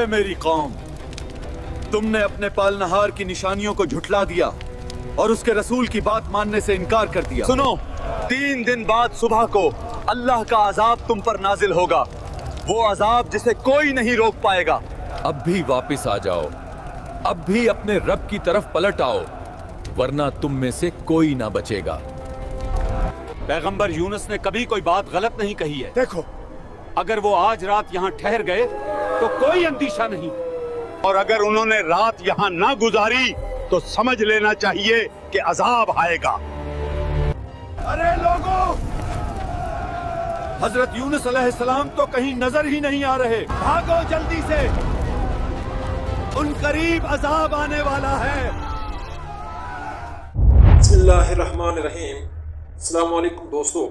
اے میری قوم، تم نے اپنے پالنہار کی نشانیوں کو جھٹلا دیا اور اس کے رسول کی بات ماننے سے انکار کر دیا۔ سنو، 3 دن بعد صبح کو اللہ کا عذاب تم پر نازل ہوگا، وہ عذاب جسے کوئی نہیں روک پائے گا۔ اب بھی واپس آ جاؤ، اب بھی اپنے رب کی طرف پلٹ آؤ، ورنہ تم میں سے کوئی نہ بچے گا۔ پیغمبر یونس نے کبھی کوئی بات غلط نہیں کہی ہے۔ دیکھو، اگر وہ آج رات یہاں ٹھہر گئے تو کوئی اندیشہ نہیں، اور اگر انہوں نے رات یہاں نہ گزاری تو سمجھ لینا چاہیے کہ عذاب آئے گا۔ ارے لوگوں، حضرت یونس علیہ السلام تو کہیں نظر ہی نہیں آ رہے، بھاگو جلدی سے، ان قریب عذاب آنے والا ہے۔ بسم اللہ الرحمن الرحیم۔ السلام علیکم دوستو،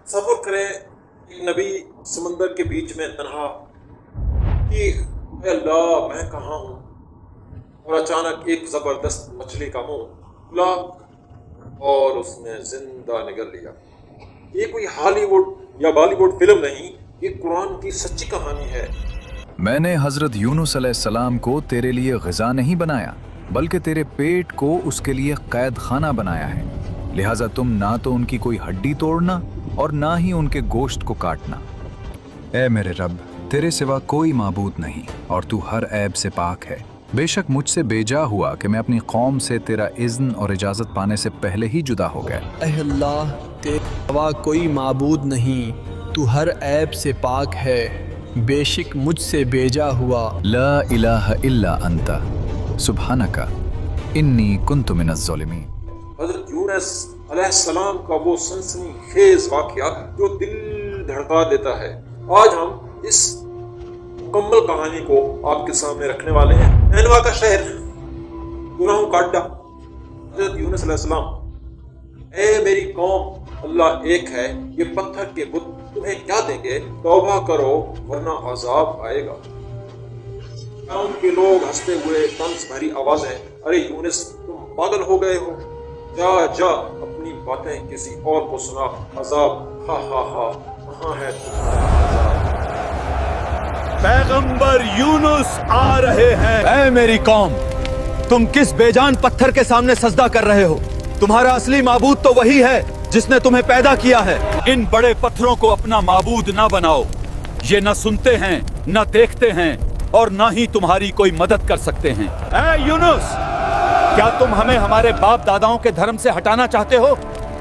تصور کریں ایک نبی سمندر کے بیچ میں تنہا کہ اے اللہ میں کہاں ہوں، اور اچانک ایک زبردست مچھلی کا منہ کھلا اور اس نے زندہ نگل لیا۔ یہ کوئی ہالی ووڈ یا بالی ووڈ فلم نہیں، یہ قرآن کی سچی کہانی ہے۔ میں نے حضرت یونس علیہ السلام کو تیرے لیے غذا نہیں بنایا، بلکہ تیرے پیٹ کو اس کے لیے قید خانہ بنایا ہے، لہٰذا تم نہ تو ان کی کوئی ہڈی توڑنا اور نہ ہی ان کے گوشت کو کاٹنا۔ اے میرے رب، تیرے سوا کوئی معبود نہیں اور تو ہر عیب سے پاک ہے۔ بے شک مجھ سے بیجا ہوا کہ میں اپنی قوم سے تیرا اذن اور اجازت پانے سے پہلے ہی جدا ہو گیا۔ اے اللہ، تیرے سوا کوئی معبود نہیں، تو ہر عیب سے پاک ہے، بے شک مجھ سے بیجا ہوا لا الہ الا انت سبحانک انی کنت من الظالمین۔ حضرت یونس علیہ السلام کا وہ سنسنی خیز واقعہ جو دل دھڑکا دیتا ہے، آج ہم اس مکمل کہانی کو آپ کے سامنے رکھنے والے ہیں۔ نینوا کا شہر، گناہوں کا اڈا، حضرت یونس علیہ السلام، اے میری قوم، اللہ ایک ہے، یہ پتھر کے بت تمہیں کیا دیں گے؟ توبہ کرو ورنہ عذاب آئے گا۔ قوم کے لوگ ہنستے ہوئے طنز بھری آوازیں، ارے یونس تم پاگل ہو گئے ہو، جا جا اپنی باتیں کسی اور کو سنا، عذاب ہا ہا ہا کہاں ہے تمہارا عذاب؟ پیغمبر یونس آ رہے ہیں۔ اے میری قوم، تم کس بے جان پتھر کے سامنے سجدہ کر رہے ہو؟ تمہارا اصلی معبود تو وہی ہے جس نے تمہیں پیدا کیا ہے۔ ان بڑے پتھروں کو اپنا معبود نہ بناؤ، یہ نہ سنتے ہیں، نہ دیکھتے ہیں، اور نہ ہی تمہاری کوئی مدد کر سکتے ہیں۔ اے یونس، کیا تم ہمیں ہمارے باپ داداؤں کے دھرم سے ہٹانا چاہتے ہو؟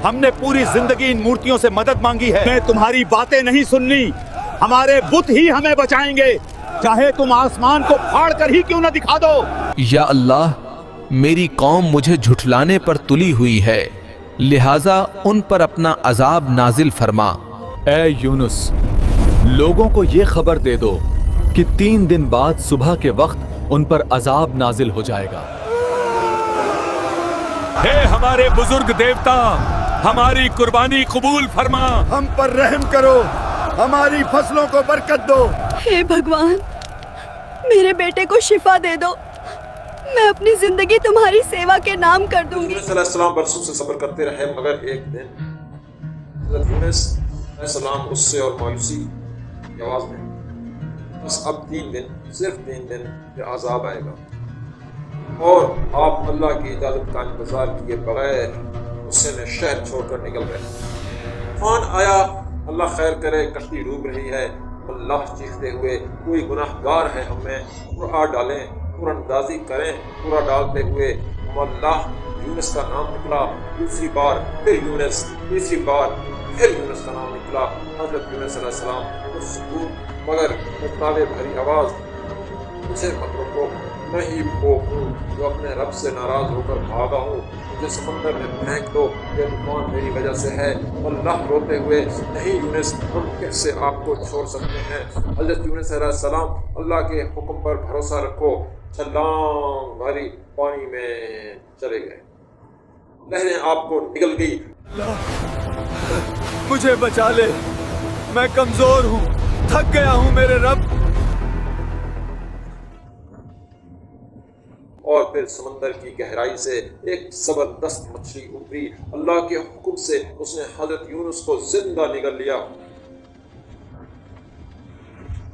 ہم نے پوری زندگی ان مورتیوں سے مدد مانگی ہے۔ ہمیں تمہاری باتیں نہیں سننی، ہمارے بت ہی ہمیں بچائیں گے، چاہے تم آسمان کو پھاڑ کر ہی کیوں نہ دکھا دو۔ یا اللہ، میری قوم مجھے جھٹلانے پر تلی ہوئی ہے، لہٰذا ان پر اپنا عذاب نازل فرما۔ اے یونس، لوگوں کو یہ خبر دے دو کہ 3 دن بعد صبح کے وقت ان پر عذاب نازل ہو جائے گا۔ اے ہمارے بزرگ دیوتا، ہماری قربانی قبول فرما، ہم پر رحم کرو، ہماری فصلوں کو برکت دو۔ اے بھگوان، میرے بیٹے کو شفا دے دو، میں اپنی زندگی تمہاری سیوا کے نام کر دوں گی۔ یونس علیہ السلام برسوں سے صبر کرتے رہے، مگر ایک دن حضرت یونس علیہ السلام غصے اور مایوسی کی آواز میں، بس اب 3 دن، صرف 3 دن پھر عذاب آئے گا، اور آپ اللہ کی اجازت کا انتظار کیے بغیر غصے میں شہر چھوڑ کر نکل گئے۔ طوفان آیا، اللہ خیر کرے، کشتی ڈوب رہی ہے، اللہ چیختے ہوئے، کوئی گناہ گار ہے ہمیں اڑا ڈالیں، اندازی کریں، پورا ڈالتے ہوئے ہم اللہ، یونس کا نام نکلا، دوسری بار پھر یونس، تیسری بار پھر یونس کا نام نکلا۔ حضرت یونس علیہ السلام اس سکوت مگر مطالعے بھری آواز، مجھے مت روکو، میں ہی وہ ہوں جو اپنے رب سے ناراض ہو کر بھاگا ہوں، مجھے سمندر میں پھینک دو، یہ طوفان میری وجہ سے ہے۔ اللہ روتے ہوئے، نہیں یونس، ہم کیسے آپ کو چھوڑ سکتے ہیں؟ حضرت یونس علیہ السلام، اللہ کے حکم پر بھروسہ رکھو، چھلانگ ماری پانی میں چلے گئے، لہریں آپ کو نگل گئی۔ مجھے بچا لے، میں کمزور ہوں، تھک گیا ہوں میرے رب۔ اور پھر سمندر کی گہرائی سے ایک زبردست مچھلی ابھری، اللہ کے حکم سے اس نے حضرت یونس کو زندہ نگل لیا۔